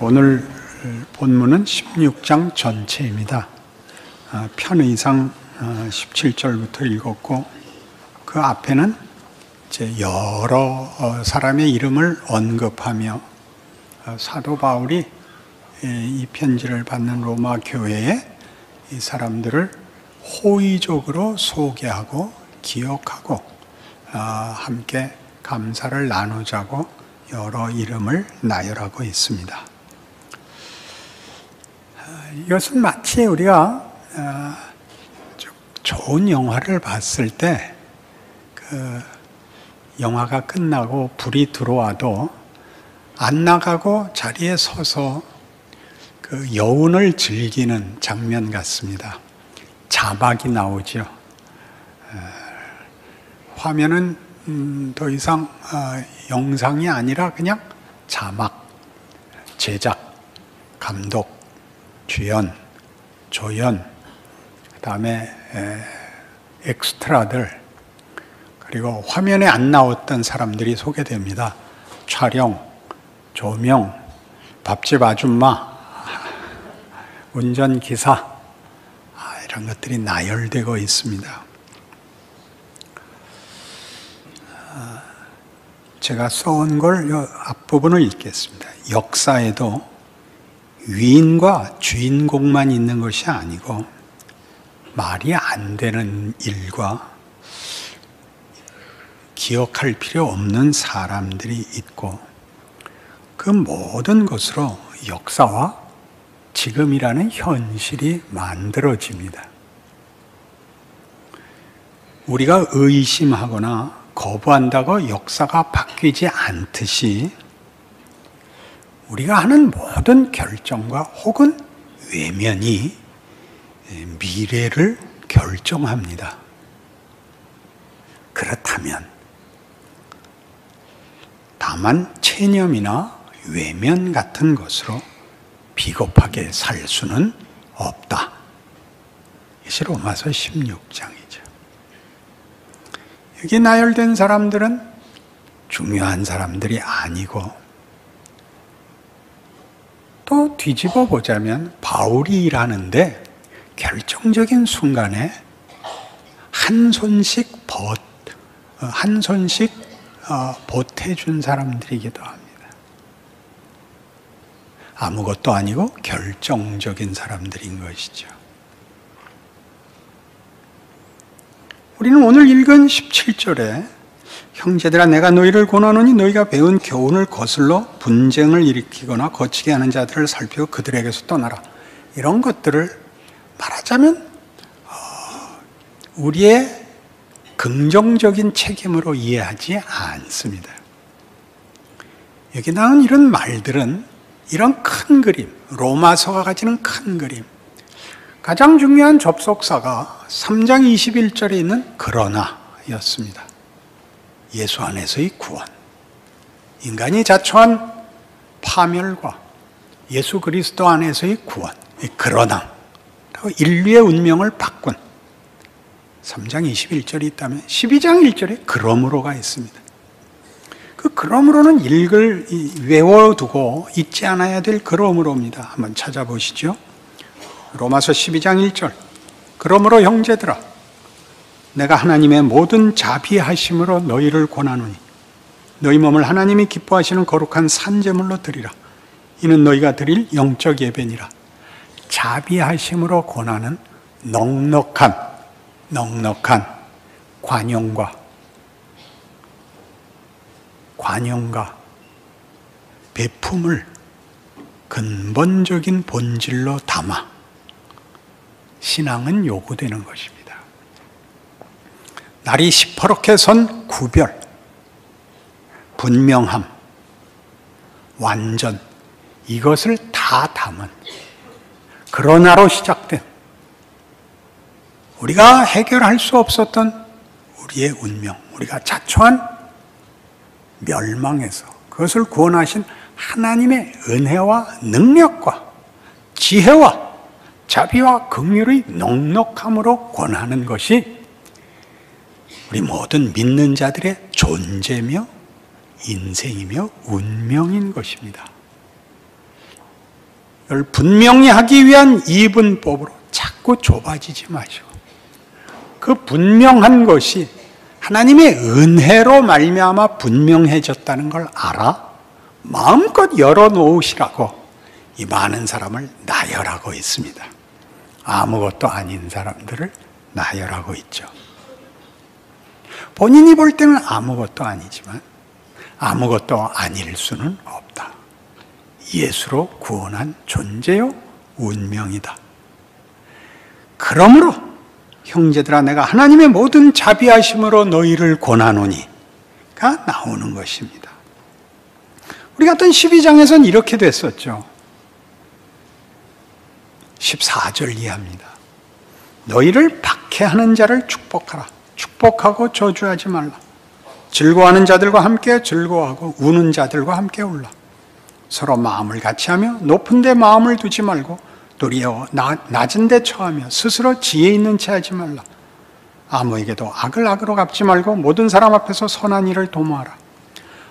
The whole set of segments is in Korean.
오늘 본문은 16장 전체입니다. 편의상 17절부터 읽었고 그 앞에는 이제 여러 사람의 이름을 언급하며 사도 바울이 이 편지를 받는 로마 교회에 이 사람들을 호의적으로 소개하고 기억하고 함께 감사를 나누자고 여러 이름을 나열하고 있습니다. 이것은 마치 우리가 좋은 영화를 봤을 때 그 영화가 끝나고 불이 들어와도 안 나가고 자리에 서서 그 여운을 즐기는 장면 같습니다. 자막이 나오죠. 화면은 더 이상 영상이 아니라 그냥 자막, 제작, 감독, 주연, 조연, 그 다음에 엑스트라들, 그리고 화면에 안 나왔던 사람들이 소개됩니다. 촬영, 조명, 밥집 아줌마, 운전기사, 이런 것들이 나열되고 있습니다. 제가 써온 걸 앞부분을 읽겠습니다. 역사에도 위인과 주인공만 있는 것이 아니고 말이 안 되는 일과 기억할 필요 없는 사람들이 있고 그 모든 것으로 역사와 지금이라는 현실이 만들어집니다. 우리가 의심하거나 거부한다고 역사가 바뀌지 않듯이 우리가 하는 모든 결정과 혹은 외면이 미래를 결정합니다. 그렇다면 다만 체념이나 외면 같은 것으로 비겁하게 살 수는 없다. 이것이 로마서 16장이죠. 여기 나열된 사람들은 중요한 사람들이 아니고 또 뒤집어 보자면 바울이 일하는데 결정적인 순간에 한 손씩 보태준 사람들이기도 합니다. 아무것도 아니고 결정적인 사람들인 것이죠. 우리는 오늘 읽은 17절에 형제들아 내가 너희를 권하노니 너희가 배운 교훈을 거슬러 분쟁을 일으키거나 거치게 하는 자들을 살피고 그들에게서 떠나라. 이런 것들을 말하자면 우리의 긍정적인 책임으로 이해하지 않습니다. 여기 나온 이런 말들은 이런 큰 그림, 로마서가 가지는 큰 그림, 가장 중요한 접속사가 3장 21절에 있는 그러나였습니다. 예수 안에서의 구원, 인간이 자초한 파멸과 예수 그리스도 안에서의 구원, 그러나 인류의 운명을 바꾼 3장 21절이 있다면 12장 1절에 그러므로가 있습니다. 그 그러므로는 외워두고 잊지 않아야 될 그러므로입니다. 한번 찾아보시죠. 로마서 12장 1절 그러므로 형제들아 내가 하나님의 모든 자비하심으로 너희를 권하노니 너희 몸을 하나님이 기뻐하시는 거룩한 산제물로 드리라. 이는 너희가 드릴 영적 예배니라. 자비하심으로 권하는 넉넉한 관용과 배품을 근본적인 본질로 담아 신앙은 요구되는 것입니다. 날이 시퍼렇게 선 구별, 분명함, 완전, 이것을 다 담은 그러나로 시작된 우리가 해결할 수 없었던 우리의 운명, 우리가 자초한 멸망에서 그것을 구원하신 하나님의 은혜와 능력과 지혜와 자비와 긍휼의 넉넉함으로 권하는 것이 우리 모든 믿는 자들의 존재며 인생이며 운명인 것입니다. 이걸 분명히 하기 위한 이분법으로 자꾸 좁아지지 마시고 그 분명한 것이 하나님의 은혜로 말미암아 분명해졌다는 걸 알아 마음껏 열어놓으시라고 이 많은 사람을 나열하고 있습니다. 아무것도 아닌 사람들을 나열하고 있죠. 본인이 볼 때는 아무것도 아니지만 아무것도 아닐 수는 없다. 예수로 구원한 존재요 운명이다. 그러므로 형제들아 내가 하나님의 모든 자비하심으로 너희를 권하노니가 나오는 것입니다. 우리 같은 12장에서는 이렇게 됐었죠. 14절 이하입니다. 너희를 박해하는 자를 축복하라. 축복하고 저주하지 말라. 즐거워하는 자들과 함께 즐거워하고 우는 자들과 함께 울라. 서로 마음을 같이하며 높은 데 마음을 두지 말고 도리어 낮은 데 처하며 스스로 지혜 있는 채 하지 말라. 아무에게도 악을 악으로 갚지 말고 모든 사람 앞에서 선한 일을 도모하라.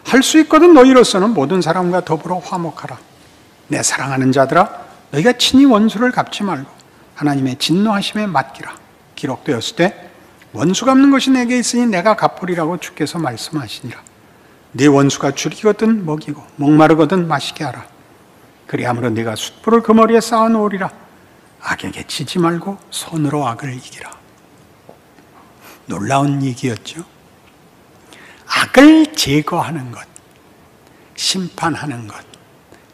할 수 있거든 너희로서는 모든 사람과 더불어 화목하라. 내 사랑하는 자들아 너희가 친히 원수를 갚지 말고 하나님의 진노하심에 맡기라. 기록되었을 때 원수 갚는 것이 내게 있으니 내가 갚으리라고 주께서 말씀하시니라. 네 원수가 줄이거든 먹이고 목마르거든 마시게 하라. 그리함으로 네가 숯불을 그 머리에 쌓아놓으리라. 악에게 치지 말고 손으로 악을 이기라. 놀라운 얘기였죠. 악을 제거하는 것, 심판하는 것,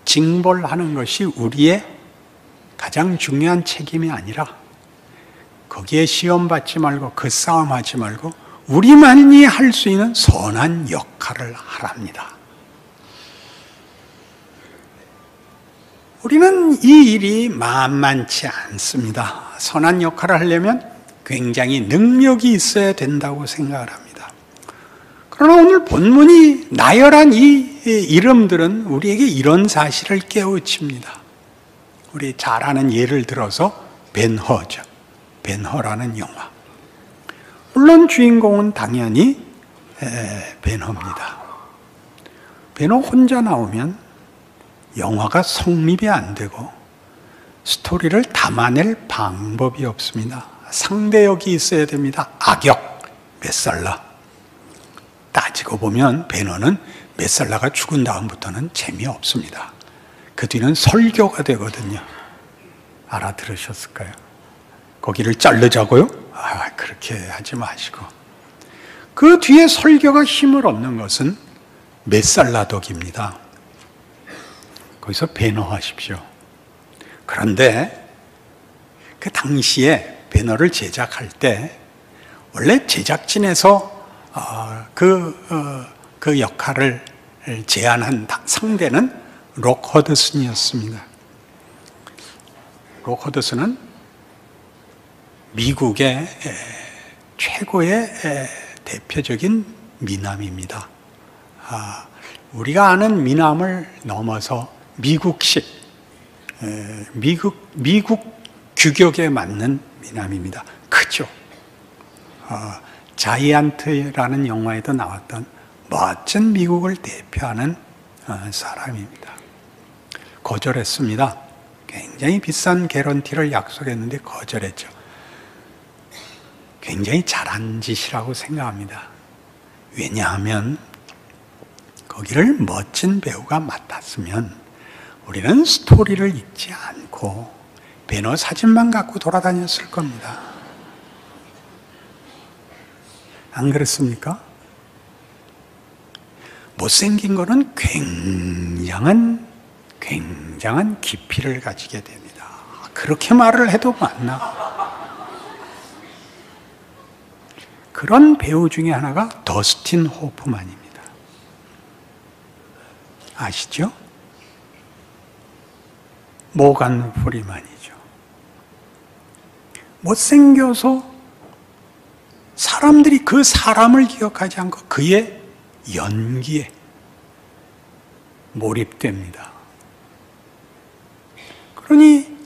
징벌하는 것이 우리의 가장 중요한 책임이 아니라 거기에 시험받지 말고 그 싸움하지 말고 우리만이 할 수 있는 선한 역할을 하랍니다. 우리는 이 일이 만만치 않습니다. 선한 역할을 하려면 굉장히 능력이 있어야 된다고 생각을 합니다. 그러나 오늘 본문이 나열한 이 이름들은 우리에게 이런 사실을 깨우칩니다. 우리 잘 아는 예를 들어서 벤허죠. 벤허라는 영화. 물론 주인공은 당연히 벤허입니다. 벤허 혼자 나오면 영화가 성립이 안 되고 스토리를 담아낼 방법이 없습니다. 상대역이 있어야 됩니다. 악역, 메살라. 따지고 보면 벤허는 메살라가 죽은 다음부터는 재미없습니다. 그 뒤는 설교가 되거든요. 알아들으셨을까요? 거기를 자르자고요? 그렇게 하지 마시고. 그 뒤에 설교가 힘을 얻는 것은 메살라덕입니다. 거기서 배너하십시오. 그런데 그 당시에 배너를 제작할 때 원래 제작진에서 그 역할을 제안한 상대는 록 허드슨이었습니다. 록 허드슨은 미국의 최고의 대표적인 미남입니다. 우리가 아는 미남을 넘어서 미국식, 미국 규격에 맞는 미남입니다. 크죠. 자이언트라는 영화에도 나왔던 멋진 미국을 대표하는 사람입니다. 거절했습니다. 굉장히 비싼 개런티를 약속했는데 거절했죠. 굉장히 잘한 짓이라고 생각합니다. 왜냐하면 거기를 멋진 배우가 맡았으면 우리는 스토리를 읽지 않고 배너 사진만 갖고 돌아다녔을 겁니다. 안 그렇습니까? 못생긴 거는 굉장한 깊이를 가지게 됩니다. 그렇게 말을 해도 맞나? 그런 배우 중에 하나가 더스틴 호프만입니다. 아시죠? 모간 프리만이죠. 못생겨서 사람들이 그 사람을 기억하지 않고 그의 연기에 몰입됩니다. 그러니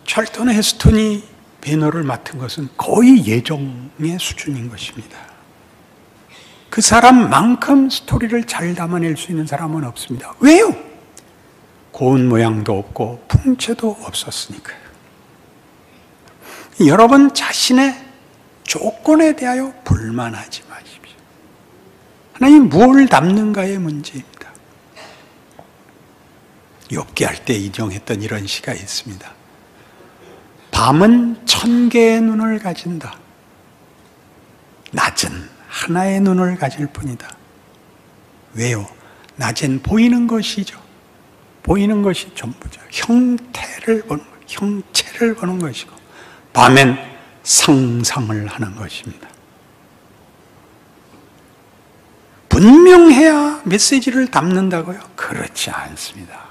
찰턴 헤스턴이 배너를 맡은 것은 거의 예정의 수준인 것입니다. 그 사람만큼 스토리를 잘 담아낼 수 있는 사람은 없습니다. 왜요? 고운 모양도 없고 풍채도 없었으니까요. 여러분 자신의 조건에 대하여 불만하지 마십시오. 하나님 뭘 담는가의 문제입니다. 욥기 할 때 인용했던 이런 시가 있습니다. 밤은 1000개의 눈을 가진다. 낮은 하나의 눈을 가질 뿐이다. 왜요? 낮엔 보이는 것이죠. 보이는 것이 전부죠. 형체를 보는 것이고, 밤엔 상상을 하는 것입니다. 분명해야 메시지를 담는다고요? 그렇지 않습니다.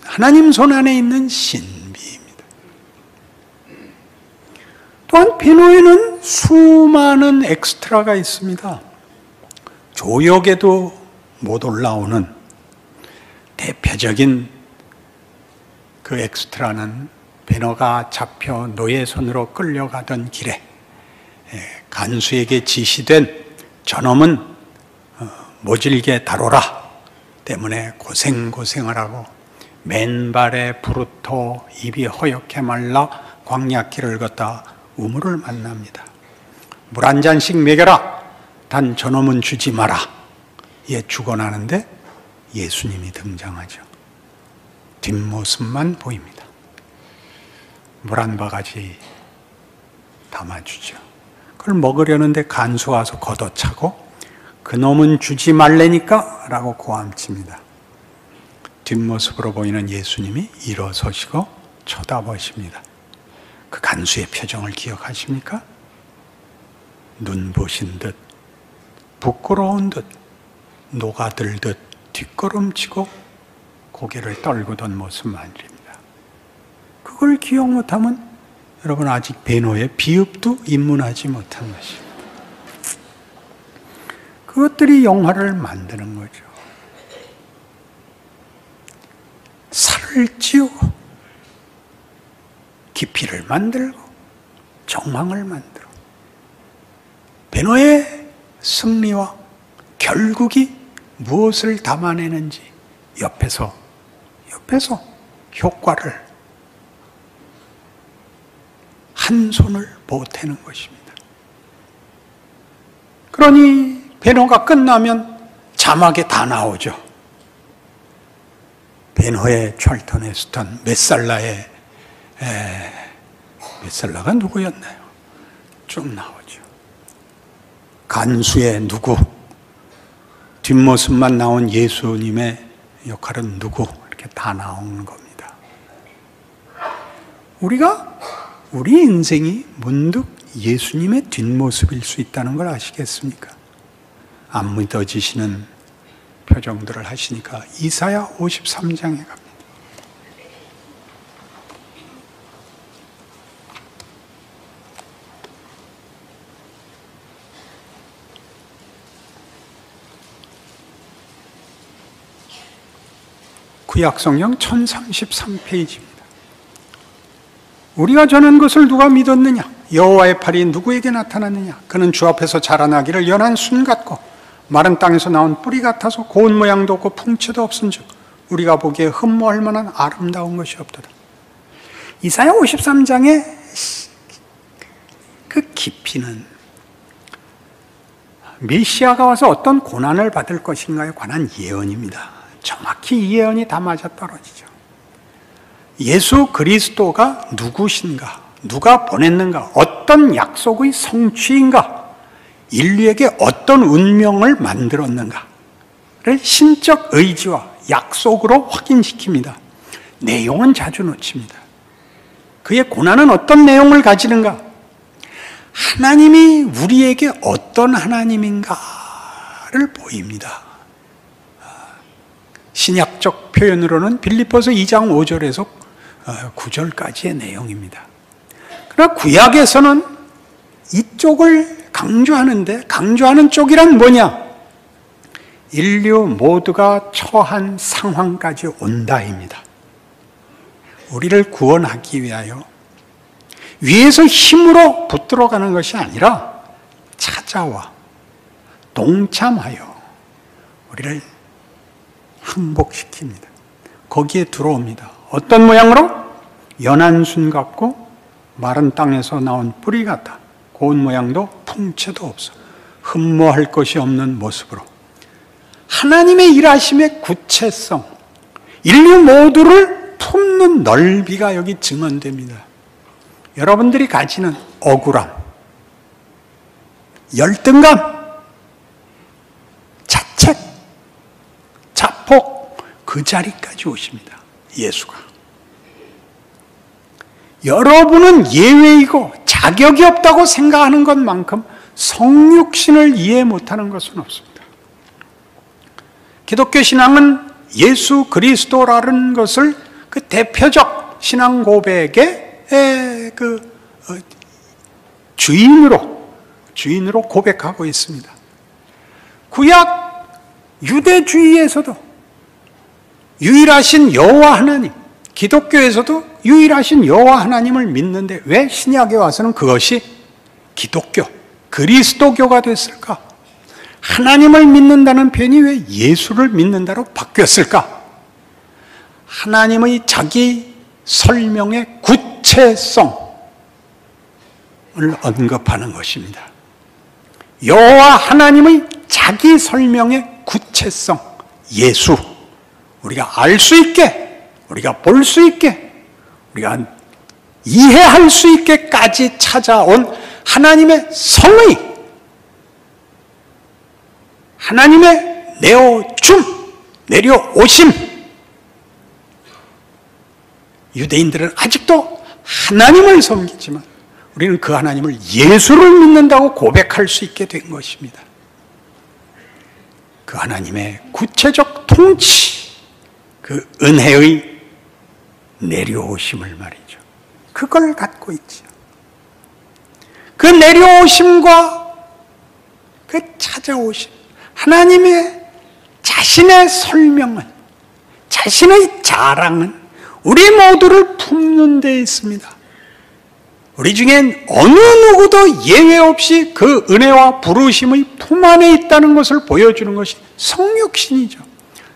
하나님 손 안에 있는 신비입니다. 또한 비노에는 수많은 엑스트라가 있습니다. 조역에도 못 올라오는 대표적인 그 엑스트라는 베너가 잡혀 노예 손으로 끌려가던 길에 간수에게 지시된 저놈은 모질게 다뤄라 때문에 고생을 하고 맨발에 부르토 입이 허옇게 말라 광야길을 걷다 우물을 만납니다. 물 한 잔씩 먹여라. 단 저놈은 주지 마라. 얘 죽어나는데 예수님이 등장하죠. 뒷모습만 보입니다. 물 한 바가지 담아주죠. 그걸 먹으려는데 간수 와서 걷어차고 그놈은 주지 말래니까 라고 고함칩니다. 뒷모습으로 보이는 예수님이 일어서시고 쳐다보십니다. 그 간수의 표정을 기억하십니까? 눈부신 듯, 부끄러운 듯, 녹아들듯 뒷걸음치고 고개를 떨구던 모습 말입니다. 그걸 기억 못하면 여러분 아직 베노의 비읍도 입문하지 못한 것입니다. 그것들이 영화를 만드는 거죠. 살을 찌우고 깊이를 만들고 정황을 만들어 베노의 승리와 결국이 무엇을 담아내는지 옆에서 효과를 한 손을 보태는 것입니다. 그러니 베노가 끝나면 자막에 다 나오죠. 베노의 찰턴 헤스턴 메살라의 메살라가 누구였나요? 쭉 나오죠. 간수의 누구, 뒷모습만 나온 예수님의 역할은 누구, 이렇게 다 나오는 겁니다. 우리 인생이 문득 예수님의 뒷모습일 수 있다는 걸 아시겠습니까? 안 믿어지시는 표정들을 하시니까 이사야 53장에 갑니다. 구약성경 1033페이지입니다. 우리가 전한 것을 누가 믿었느냐? 여호와의 팔이 누구에게 나타났느냐? 그는 주 앞에서 자라나기를 연한 순 같고 마른 땅에서 나온 뿌리 같아서 고운 모양도 없고 풍채도 없은즉 우리가 보기에 흠모할 만한 아름다운 것이 없도다. 이사야 53장의 그 깊이는 메시아가 와서 어떤 고난을 받을 것인가에 관한 예언입니다. 정확히 이 예언이 다 맞아떨어지죠. 예수 그리스도가 누구신가? 누가 보냈는가? 어떤 약속의 성취인가? 인류에게 어떤 운명을 만들었는가를 신적 의지와 약속으로 확인시킵니다. 내용은 자주 놓칩니다. 그의 고난은 어떤 내용을 가지는가? 하나님이 우리에게 어떤 하나님인가를 보입니다. 신약적 표현으로는 빌립보서 2장 5절에서 9절까지의 내용입니다. 그러나 구약에서는 이쪽을 강조하는데 강조하는 쪽이란 뭐냐? 인류 모두가 처한 상황까지 온다입니다. 우리를 구원하기 위하여 위에서 힘으로 붙들어가는 것이 아니라 찾아와 동참하여 우리를 항복시킵니다. 거기에 들어옵니다. 어떤 모양으로? 연한 순 같고 마른 땅에서 나온 뿌리 같아. 고운 모양도 풍채도 없어. 흠모할 것이 없는 모습으로. 하나님의 일하심의 구체성, 인류 모두를 품는 넓이가 여기 증언됩니다. 여러분들이 가지는 억울함, 열등감, 자책, 자폭, 그 자리까지 오십니다. 예수가. 여러분은 예외이고 자격이 없다고 생각하는 것만큼 성육신을 이해 못하는 것은 없습니다. 기독교 신앙은 예수 그리스도라는 것을 그 대표적 신앙 고백의 주인으로 고백하고 있습니다. 구약 유대주의에서도 유일하신 여호와 하나님, 기독교에서도 유일하신 여호와 하나님을 믿는데 왜 신약에 와서는 그것이 기독교, 그리스도교가 됐을까? 하나님을 믿는다는 표현이 왜 예수를 믿는다로 바뀌었을까? 하나님의 자기 설명의 구체성을 언급하는 것입니다. 여호와 하나님의 자기 설명의 구체성, 예수, 우리가 알 수 있게, 우리가 볼 수 있게, 우리가 이해할 수 있게까지 찾아온 하나님의 성의, 하나님의 내려오심. 유대인들은 아직도 하나님을 섬기지만 우리는 그 하나님을 예수를 믿는다고 고백할 수 있게 된 것입니다. 그 하나님의 구체적 통치, 그 은혜의 내려오심을 말이죠. 그걸 갖고 있죠. 그 내려오심과 그 찾아오심, 하나님의 자신의 설명은, 자신의 자랑은 우리 모두를 품는 데 있습니다. 우리 중엔 어느 누구도 예외 없이 그 은혜와 부르심의 품 안에 있다는 것을 보여주는 것이 성육신이죠.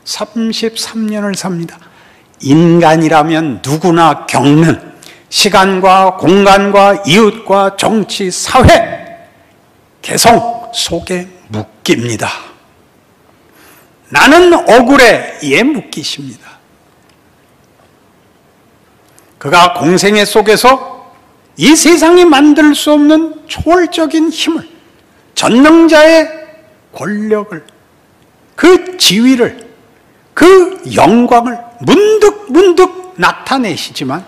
33년을 삽니다. 인간이라면 누구나 겪는 시간과 공간과 이웃과 정치, 사회, 개성 속에 묶입니다. 나는 억울해에 묶이십니다. 그가 공생애 속에서 이 세상이 만들 수 없는 초월적인 힘을, 전능자의 권력을, 그 지위를, 그 영광을 문득 나타내시지만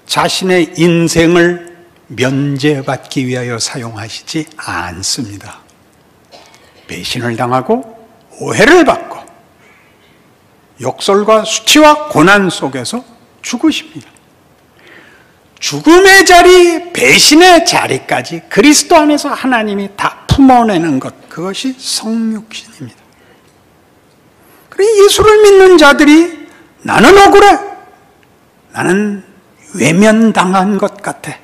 자신의 인생을 면제받기 위하여 사용하시지 않습니다. 배신을 당하고 오해를 받고 욕설과 수치와 고난 속에서 죽으십니다. 죽음의 자리, 배신의 자리까지 그리스도 안에서 하나님이 다 품어내는 것, 그것이 성육신입니다. 그리고 예수를 믿는 자들이 나는 억울해, 나는 외면당한 것 같아,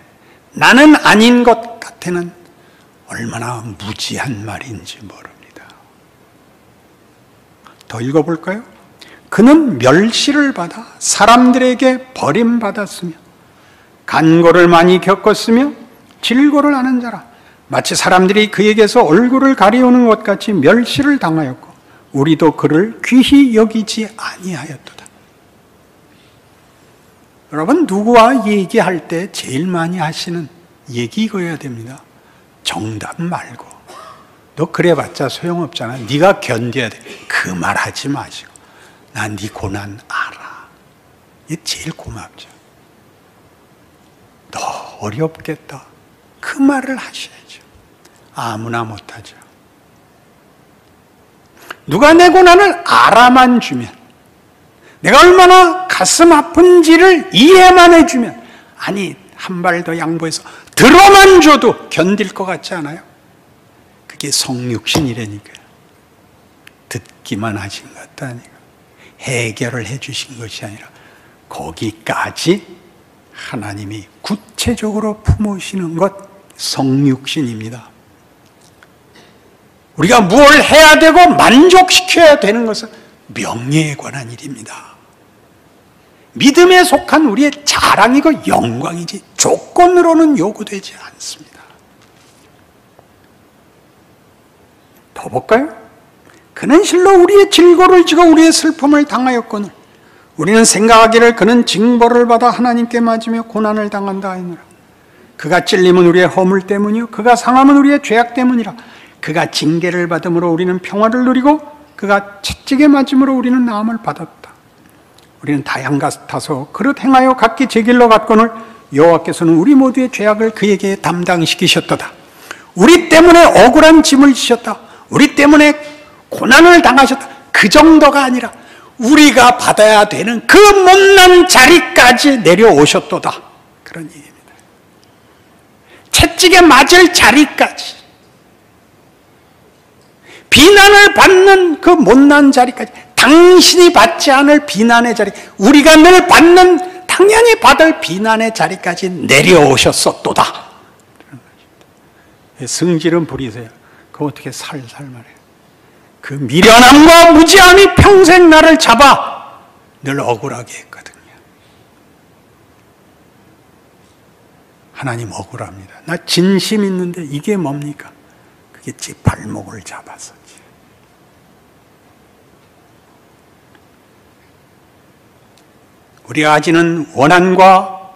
나는 아닌 것 같아는 얼마나 무지한 말인지 모릅니다. 더 읽어볼까요? 그는 멸시를 받아 사람들에게 버림받았으며 간고를 많이 겪었으며 질고를 하는 자라. 마치 사람들이 그에게서 얼굴을 가리우는 것 같이 멸시를 당하였고 우리도 그를 귀히 여기지 아니하였도다. 여러분, 누구와 얘기할 때 제일 많이 하시는 얘기 이거여야 됩니다. 정답 말고. 너 그래봤자 소용없잖아. 네가 견뎌야 돼. 그 말 하지 마시고. 난 네 고난 알아. 이게 제일 고맙죠. 너 어렵겠다. 그 말을 하셔야죠. 아무나 못하죠. 누가 내 고난을 알아만 주면, 내가 얼마나 가슴 아픈지를 이해만 해주면, 아니 한 발 더 양보해서 들어만 줘도 견딜 것 같지 않아요? 그게 성육신이라니까요. 듣기만 하신 것도 아니고 해결을 해주신 것이 아니라 거기까지 하나님이 구체적으로 품으시는 것, 성육신입니다. 우리가 무엇을 해야 되고 만족시켜야 되는 것은 명예에 관한 일입니다. 믿음에 속한 우리의 자랑이고 영광이지 조건으로는 요구되지 않습니다. 더 볼까요? 그는 실로 우리의 질고를 지고 우리의 슬픔을 당하였거늘 우리는 생각하기를 그는 징벌을 받아 하나님께 맞으며 고난을 당한다 하느라. 그가 찔림은 우리의 허물 때문이요 그가 상함은 우리의 죄악 때문이라. 그가 징계를 받음으로 우리는 평화를 누리고 그가 채찍에 맞음으로 우리는 나음을 받았다. 우리는 다 양 같아서 그릇 행하여 각기 제 길로 갔거늘 여호와께서는 우리 모두의 죄악을 그에게 담당시키셨도다. 우리 때문에 억울한 짐을 지셨다. 우리 때문에 고난을 당하셨다. 그 정도가 아니라 우리가 받아야 되는 그 못난 자리까지 내려오셨도다. 그런 얘기입니다. 채찍에 맞을 자리까지, 비난을 받는 그 못난 자리까지, 당신이 받지 않을 비난의 자리, 우리가 늘 받는, 당연히 받을 비난의 자리까지 내려오셨었도다. 승질은 부리세요. 그거 어떻게 살살 말해요. 그 미련함과 무지함이 평생 나를 잡아 늘 억울하게 했거든요. 하나님 억울합니다. 나 진심 있는데 이게 뭡니까? 그게 제 발목을 잡았었지. 우리가 가지는 원한과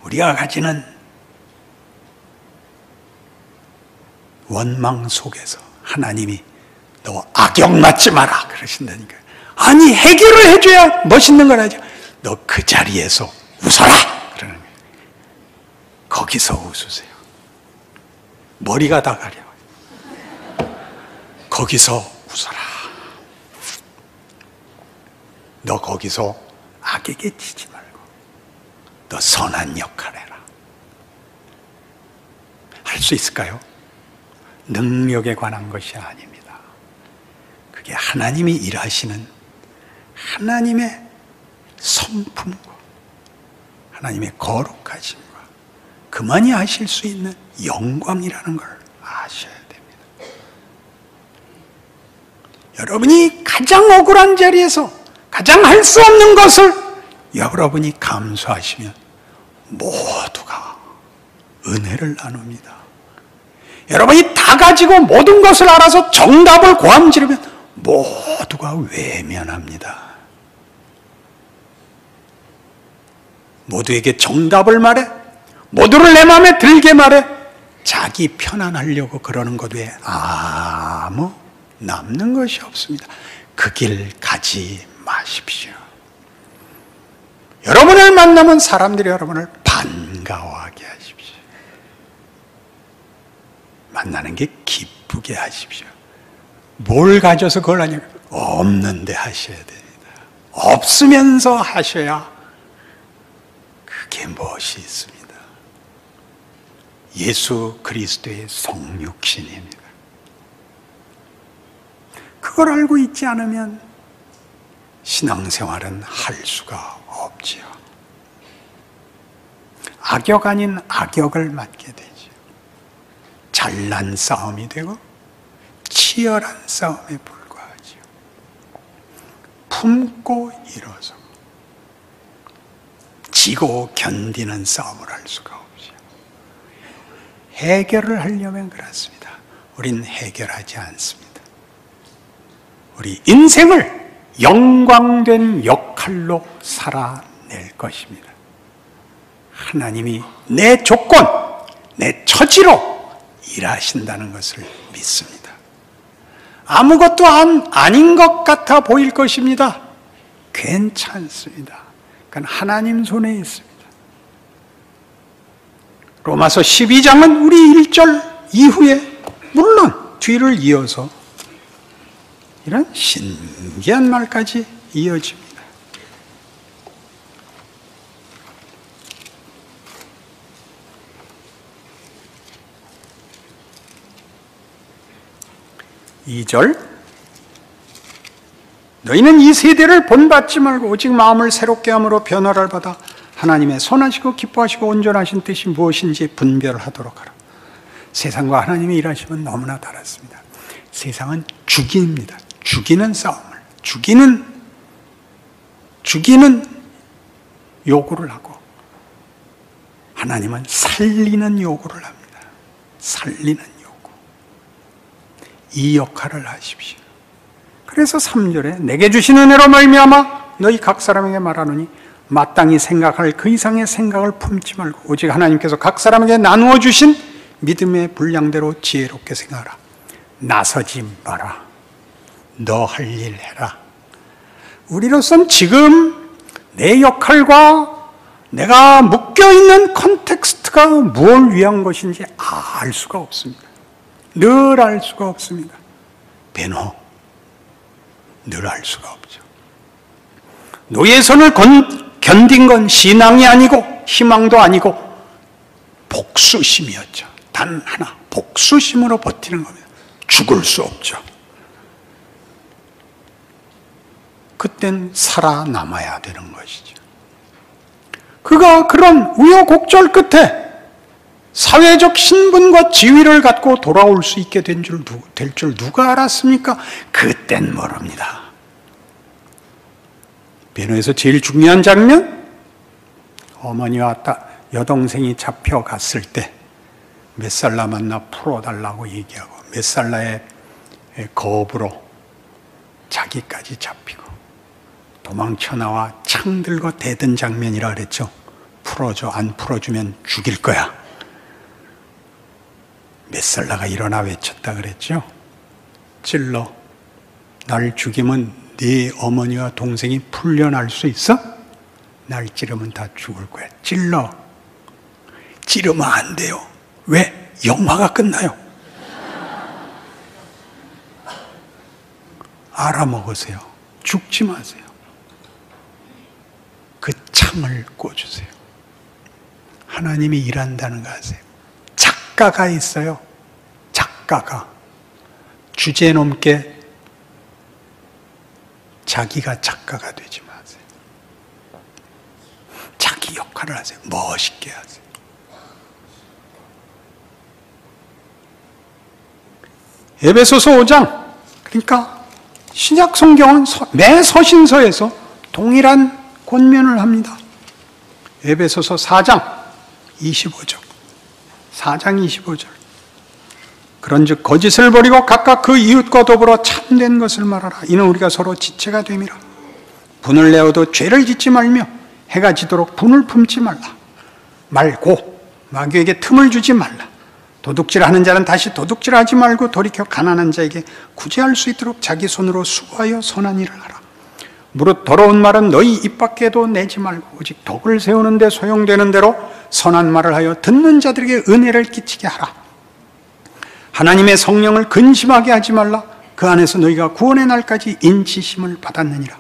우리가 가지는 원망 속에서 하나님이 너 악역 맞지 마라 그러신다니까요. 아니 해결을 해줘야 멋있는 걸 하죠. 너 그 자리에서 웃어라 그러는 거예요. 거기서 웃으세요. 머리가 다 가려. 거기서 웃어라. 너 거기서 악에게 치지 말고 너 선한 역할 해라. 할 수 있을까요? 능력에 관한 것이 아닙니다. 그게 하나님이 일하시는 하나님의 성품과 하나님의 거룩하심과 그만이 하실 수 있는 영광이라는 걸 아셔야 됩니다. 여러분이 가장 억울한 자리에서 가장 할 수 없는 것을 여러분이 감수하시면 모두가 은혜를 나눕니다. 여러분이 다 가지고 모든 것을 알아서 정답을 고함지르면 모두가 외면합니다. 모두에게 정답을 말해, 모두를 내 마음에 들게 말해, 자기 편안하려고 그러는 것 외에 아무 남는 것이 없습니다. 그 길 가지 마십시오. 여러분을 만나면 사람들이 여러분을 반가워하게 하십시오. 만나는 게 기쁘게 하십시오. 뭘 가져서 그걸 하냐고 없는데 하셔야 됩니다. 없으면서 하셔야 그게 무엇이 있습니다. 예수 그리스도의 성육신입니다. 그걸 알고 있지 않으면 신앙생활은 할 수가 없지요. 악역 아닌 악역을 맞게 되죠. 잘난 싸움이 되고 치열한 싸움에 불과하죠. 품고 일어서 지고 견디는 싸움을 할 수가 없죠. 해결을 하려면 그렇습니다. 우린 해결하지 않습니다. 우리 인생을 영광된 역할로 살아낼 것입니다. 하나님이 내 조건, 내 처지로 일하신다는 것을 믿습니다. 아무것도 아닌 것 같아 보일 것입니다. 괜찮습니다. 그러니까 하나님 손에 있습니다. 로마서 12장은 우리 1절 이후에 물론 뒤를 이어서 이런 신기한 말까지 이어집니다. (2절) 너희는 이 세대를 본받지 말고 오직 마음을 새롭게 함으로 변화를 받아 하나님의 선하시고 기뻐하시고 온전하신 뜻이 무엇인지 분별하도록 하라. 세상과 하나님의 일하심은 너무나 다릅니다. 세상은 죽입니다. 죽이는 싸움을, 죽이는 요구를 하고 하나님은 살리는 요구를 합니다. 살리는 요구. 이 역할을 하십시오. 그래서 3절에 내게 주신 은혜로 말미암아 너희 각 사람에게 말하노니 마땅히 생각할 그 이상의 생각을 품지 말고 오직 하나님께서 각 사람에게 나누어 주신 믿음의 분량대로 지혜롭게 생각하라. 나서지 마라. 너 할 일 해라. 우리로서는 지금 내 역할과 내가 묶여있는 컨텍스트가 무엇을 위한 것인지 알 수가 없습니다. 늘 알 수가 없습니다. 배노, 늘 알 수가 없죠. 노예의 손을 견딘 건 신앙이 아니고 희망도 아니고 복수심이었죠. 단 하나, 복수심으로 버티는 겁니다. 죽을 수 없죠. 그땐 살아남아야 되는 것이죠. 그가 그런 우여곡절 끝에 사회적 신분과 지위를 갖고 돌아올 수 있게 될 줄 누가 알았습니까? 그땐 모릅니다. 베노에서 제일 중요한 장면, 어머니와 여동생이 잡혀갔을 때 메살라 만나 풀어달라고 얘기하고 메살라의 겁으로 자기까지 잡히고 도망쳐 나와 창 들고 대든 장면이라 그랬죠. 풀어줘, 안 풀어주면 죽일 거야. 메살라가 일어나 외쳤다 그랬죠. 찔러, 날 죽이면 네 어머니와 동생이 풀려날 수 있어? 날 찌르면 다 죽을 거야. 찔러. 찌르면 안 돼요. 왜? 영화가 끝나요. 알아먹으세요. 죽지 마세요. 그 창을 꽂으세요. 하나님이 일한다는 거 아세요? 작가가 있어요. 작가가. 주제 넘게 자기가 작가가 되지 마세요. 자기 역할을 하세요. 멋있게 하세요. 에베소서 5장, 그러니까 신약 성경은 매 서신서에서 동일한 권면을 합니다. 에베소서 4장 25절. 4장 25절. 그런즉 거짓을 버리고 각각 그 이웃과 더불어 참된 것을 말하라. 이는 우리가 서로 지체가 됨이라. 분을 내어도 죄를 짓지 말며 해가 지도록 분을 품지 말고 마귀에게 틈을 주지 말라. 도둑질하는 자는 다시 도둑질하지 말고 돌이켜 가난한 자에게 구제할 수 있도록 자기 손으로 수고하여 선한 일을 하라. 무릇 더러운 말은 너희 입 밖에도 내지 말고 오직 덕을 세우는 데 소용되는 대로 선한 말을 하여 듣는 자들에게 은혜를 끼치게 하라. 하나님의 성령을 근심하게 하지 말라. 그 안에서 너희가 구원의 날까지 인치심을 받았느니라.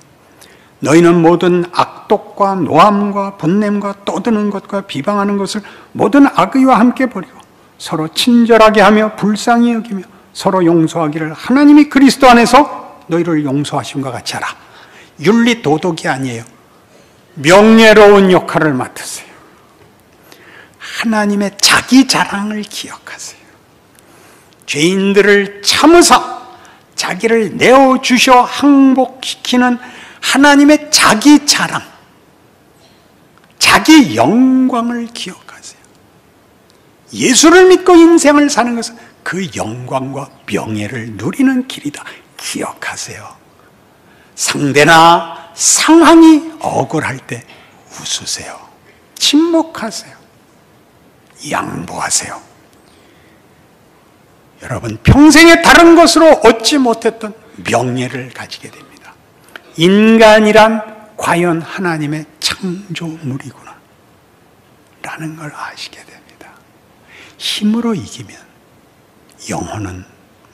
너희는 모든 악독과 노함과 분냄과 떠드는 것과 비방하는 것을 모든 악의와 함께 버리고 서로 친절하게 하며 불쌍히 여기며 서로 용서하기를 하나님이 그리스도 안에서 너희를 용서하심과 같이 하라. 윤리 도덕이 아니에요. 명예로운 역할을 맡으세요. 하나님의 자기 자랑을 기억하세요. 죄인들을 참으사 자기를 내어주셔 항복시키는 하나님의 자기 자랑, 자기 영광을 기억하세요. 예수를 믿고 인생을 사는 것은 그 영광과 명예를 누리는 길이다. 기억하세요. 상대나 상황이 억울할 때 웃으세요. 침묵하세요. 양보하세요. 여러분, 평생에 다른 것으로 얻지 못했던 명예를 가지게 됩니다. 인간이란 과연 하나님의 창조물이구나 라는 걸 아시게 됩니다. 힘으로 이기면 영혼은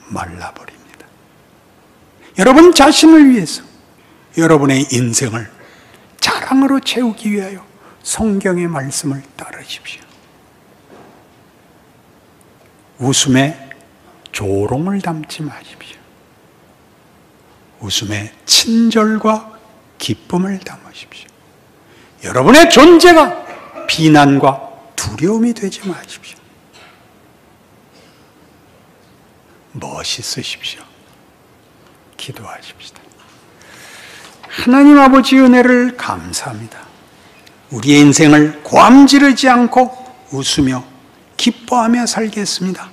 말라버립니다. 여러분 자신을 위해서 여러분의 인생을 자랑으로 채우기 위하여 성경의 말씀을 따르십시오. 웃음에 조롱을 담지 마십시오. 웃음에 친절과 기쁨을 담으십시오. 여러분의 존재가 비난과 두려움이 되지 마십시오. 멋있으십시오. 기도하십시다. 하나님 아버지 은혜를 감사합니다. 우리의 인생을 고함 지르지 않고 웃으며 기뻐하며 살겠습니다.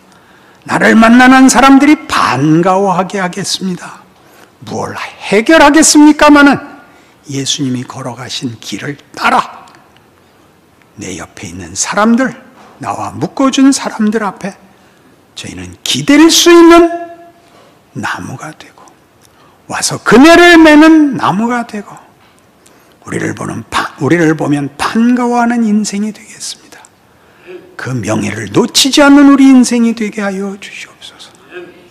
나를 만나는 사람들이 반가워하게 하겠습니다. 무엇을 해결하겠습니까마는 예수님이 걸어가신 길을 따라 내 옆에 있는 사람들, 나와 묶어준 사람들 앞에 저희는 기댈 수 있는 나무가 되고 와서 그네를 매는 나무가 되고 우리를 보면 반가워하는 인생이 되겠습니다. 그 명예를 놓치지 않는 우리 인생이 되게 하여 주시옵소서.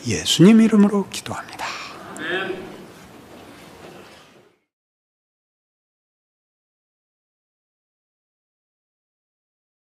예수님 이름으로 기도합니다.